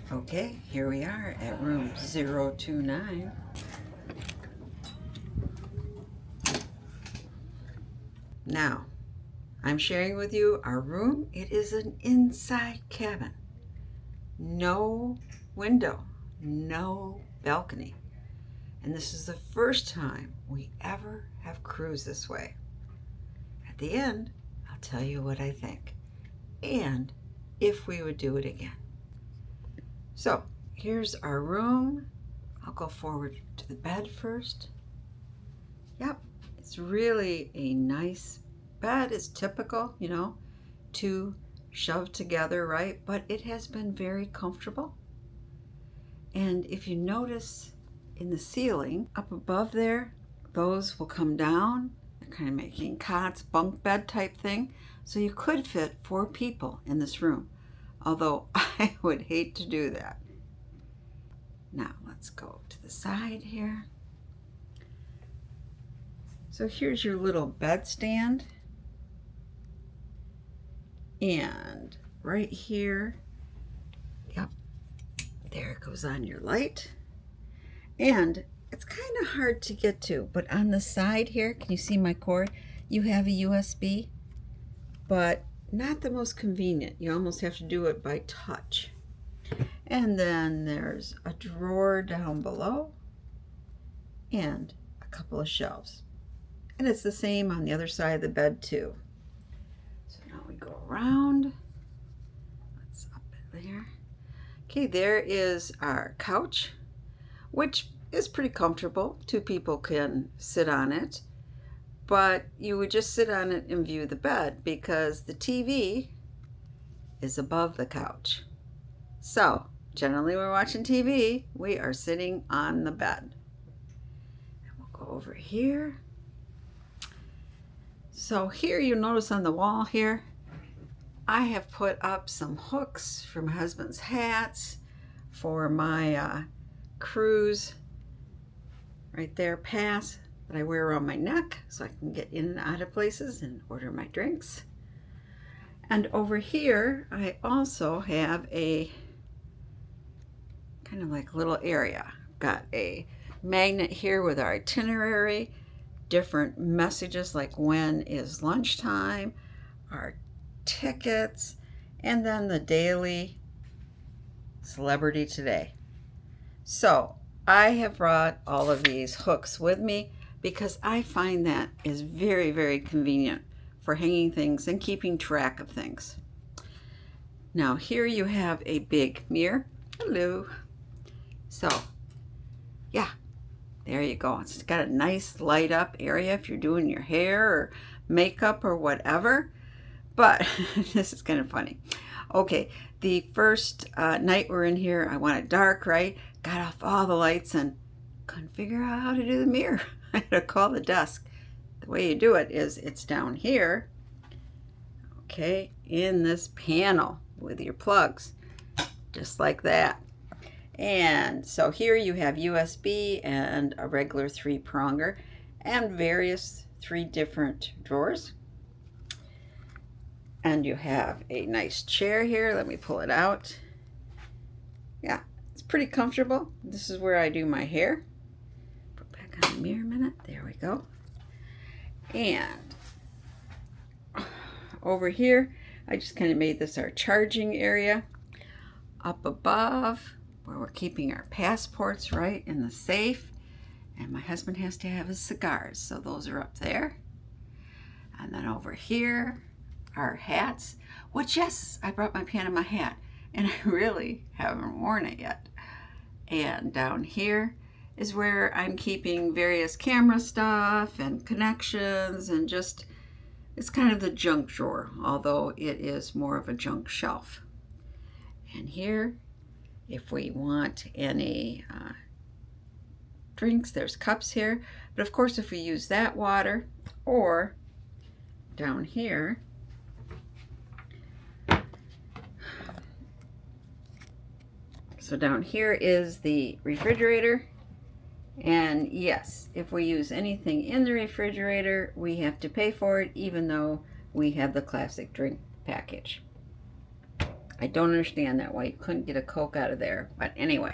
Okay, here we are at room 029. Now, I'm sharing with you our room. It is an inside cabin. No window, no balcony. And this is the first time we ever have cruised this way. At the end, I'll tell you what I think and if we would do it again. So here's our room. I'll go forward to the bed first. Yep, it's really a nice bed. It's typical, two shoved together, right? But it has been very comfortable. And if you notice in the ceiling up above there, those will come down. They're kind of making cots, bunk bed type thing. So you could fit 4 people in this room, although I would hate to do that. Now let's go to the side here. So here's your little bed stand. And right here, yep, there it goes on your light. And it's kind of hard to get to, but on the side here, can you see my cord? You have a USB, but not the most convenient. You almost have to do it by touch. And then there's a drawer down below and a couple of shelves. And it's the same on the other side of the bed too. So now we go around. Let's up it there. Okay, there is our couch, which is pretty comfortable. 2 people can sit on it, but you would just sit on it and view the bed because the TV is above the couch. So generally when we're watching TV, we are sitting on the bed. And we'll go over here. So here you notice on the wall here, I have put up some hooks for my husband's hats, for my cruise right there pass that I wear around my neck so I can get in and out of places and order my drinks. And over here I also have a kind of like little area. Got a magnet here with our itinerary, different messages like when is lunchtime, our tickets, and then the daily celebrity today. So I have brought all of these hooks with me because I find that is very, very convenient for hanging things and keeping track of things. Now here you have a big mirror. Hello. So yeah, there you go. It's got a nice light up area if you're doing your hair or makeup or whatever. But this is kind of funny. Okay, the first night we're in here, I want it dark, right? Got off all the lights and couldn't figure out how to do the mirror. I had to call the desk. The way you do it is it's down here, okay, in this panel with your plugs, just like that. And so here you have USB and a regular 3-pronger and various 3 different drawers. And you have a nice chair here. Let me pull it out. Yeah, it's pretty comfortable. This is where I do my hair. Put back on the mirror a minute. There we go. And over here, I just kind of made this our charging area. Up above, where we're keeping our passports, right, in the safe. And my husband has to have his cigars, so those are up there. And then over here, our hats, which, yes, I brought my Panama hat, and I really haven't worn it yet. And down here is where I'm keeping various camera stuff and connections, and just, it's kind of the junk drawer, although it is more of a junk shelf. And here, if we want any drinks, there's cups here. But of course, if we use that water, or down here, so down here is the refrigerator. And yes, if we use anything in the refrigerator, we have to pay for it, even though we have the classic drink package. I don't understand that, why you couldn't get a Coke out of there. But anyway,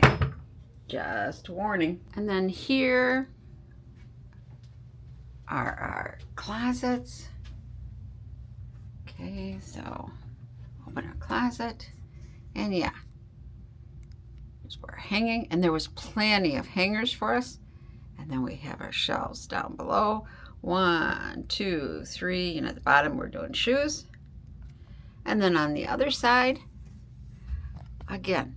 just warning. And then here are our closets. Okay, so open our closet. And yeah, here's where we're hanging. And there was plenty of hangers for us. And then we have our shelves down below. 1, 2, 3, and at the bottom we're doing shoes. And then on the other side, again,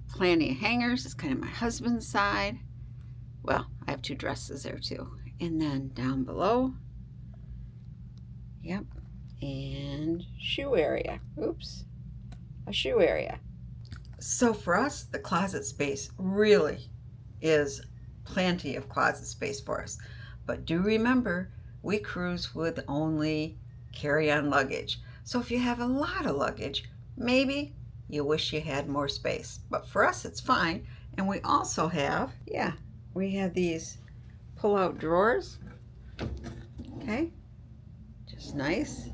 plenty of hangers. It's kind of my husband's side. Well, I have 2 dresses there too. And then down below, yep, and shoe area. Oops, a shoe area. So for us, the closet space really is plenty of closet space for us. But do remember, we cruise with only carry-on luggage. So if you have a lot of luggage, maybe you wish you had more space. But for us, it's fine. And we also have, yeah, we have these pull-out drawers. Okay, just nice.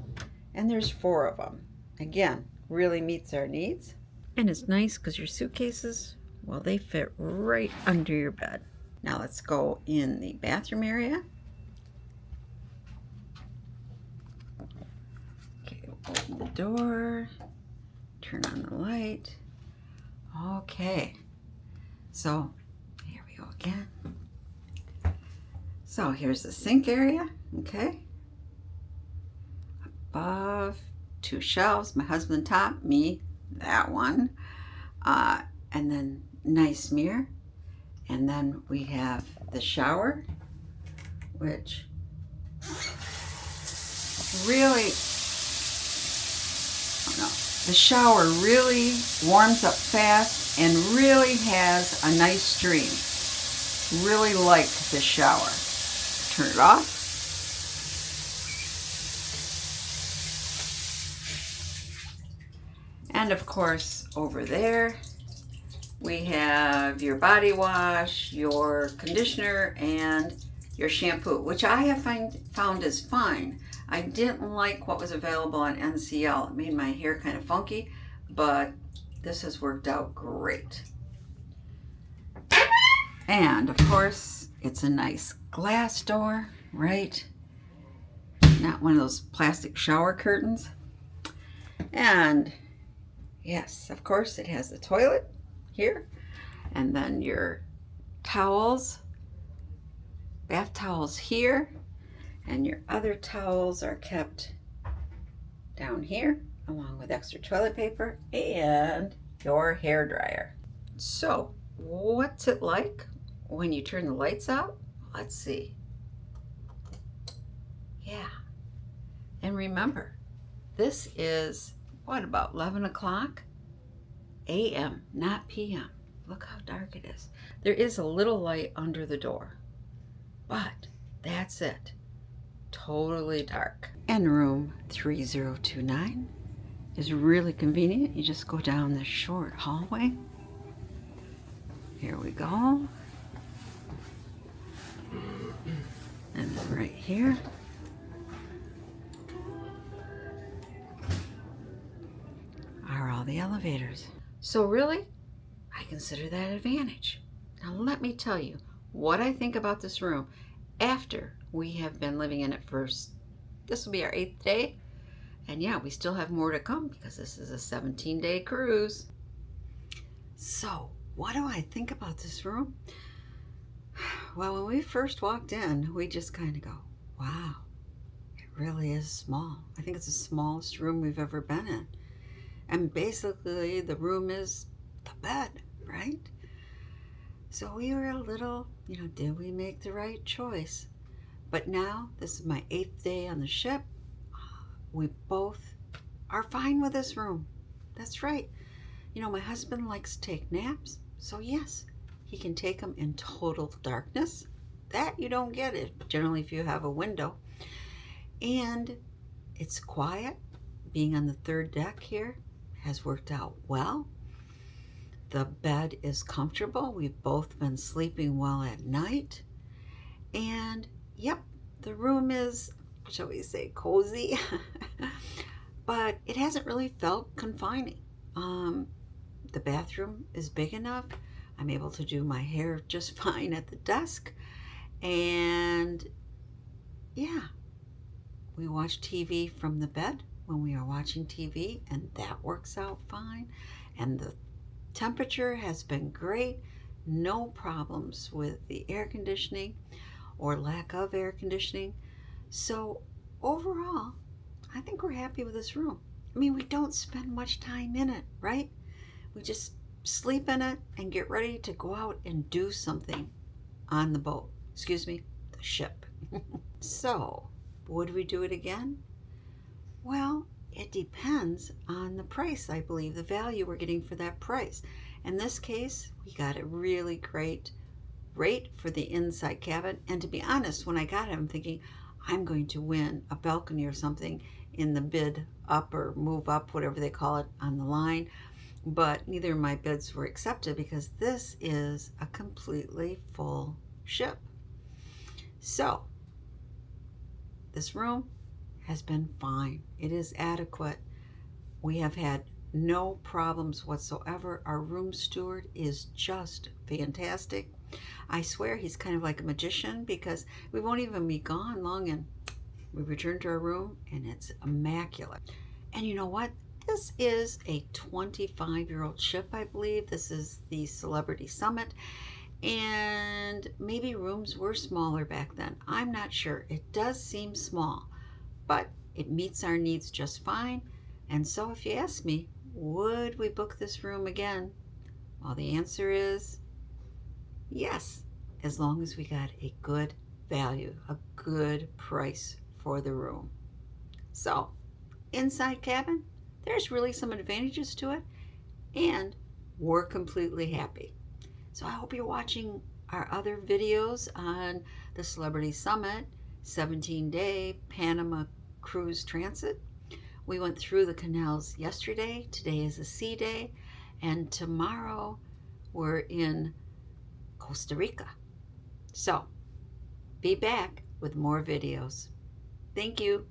And there's 4 of them. Again, really meets our needs. And it's nice because your suitcases, well, they fit right under your bed. Now let's go in the bathroom area. Okay, open the door, turn on the light. Okay, so here we go again. So here's the sink area, okay. Above, 2 shelves, my husband top, me, that one. And then nice mirror. And then we have the shower, which really, oh no, the shower really warms up fast and really has a nice stream. Really like the shower. Turn it off. And of course, over there, we have your body wash, your conditioner, and your shampoo, which I have found is fine. I didn't like what was available on NCL. It made my hair kind of funky, but this has worked out great. And of course, it's a nice glass door, right? Not one of those plastic shower curtains. And yes, of course, it has the toilet here, and then your towels, bath towels here, and your other towels are kept down here along with extra toilet paper and your hair dryer. So what's it like when you turn the lights out? Let's see. Yeah, and remember, this is what, about 11 o'clock a.m., not p.m. Look how dark it is. There is a little light under the door, but that's it. Totally dark. And room 3029 is really convenient. You just go down this short hallway. Here we go. And then right here, are all the elevators. So really, I consider that an advantage. Now let me tell you what I think about this room after we have been living in it for, this will be our 8th day. And yeah, we still have more to come because this is a 17-day cruise. So what do I think about this room? Well, when we first walked in, we just kind of go, wow, it really is small. I think it's the smallest room we've ever been in. And basically the room is the bed, right? So we were a little, did we make the right choice? But now, this is my 8th day on the ship. We both are fine with this room. That's right. My husband likes to take naps. So yes, he can take them in total darkness. That you don't get it, generally if you have a window. And it's quiet. Being on the 3rd deck here has worked out well. The bed is comfortable. We've both been sleeping well at night. And yep, the room is, shall we say, cozy. but it hasn't really felt confining. The bathroom is big enough. I'm able to do my hair just fine at the desk. And yeah, we watch TV from the bed when we are watching TV, and that works out fine. And the temperature has been great. No problems with the air conditioning or lack of air conditioning. So overall, I think we're happy with this room. I mean, we don't spend much time in it, right? We just sleep in it and get ready to go out and do something on the boat. Excuse me, the ship. So, would we do it again? Well, it depends on the price, I believe, the value we're getting for that price. In this case, we got a really great rate for the inside cabin. And to be honest, when I got it, I'm thinking, I'm going to win a balcony or something in the bid up or move up, whatever they call it, on the line. But neither of my bids were accepted because this is a completely full ship. So, this room has been fine. It is adequate. We have had no problems whatsoever. Our room steward is just fantastic. I swear he's kind of like a magician because we won't even be gone long and we return to our room and it's immaculate. And you know what? This is a 25-year-old ship, I believe. This is the Celebrity Summit. And maybe rooms were smaller back then. I'm not sure. It does seem small, but it meets our needs just fine. And so if you ask me, would we book this room again? Well, the answer is yes, as long as we got a good value, a good price for the room. So, inside cabin, there's really some advantages to it, and we're completely happy. So I hope you're watching our other videos on the Celebrity Summit 17-day Panama Cruise Transit. We went through the canals yesterday. Today is a sea day, and tomorrow we're in Costa Rica. So be back with more videos. Thank you.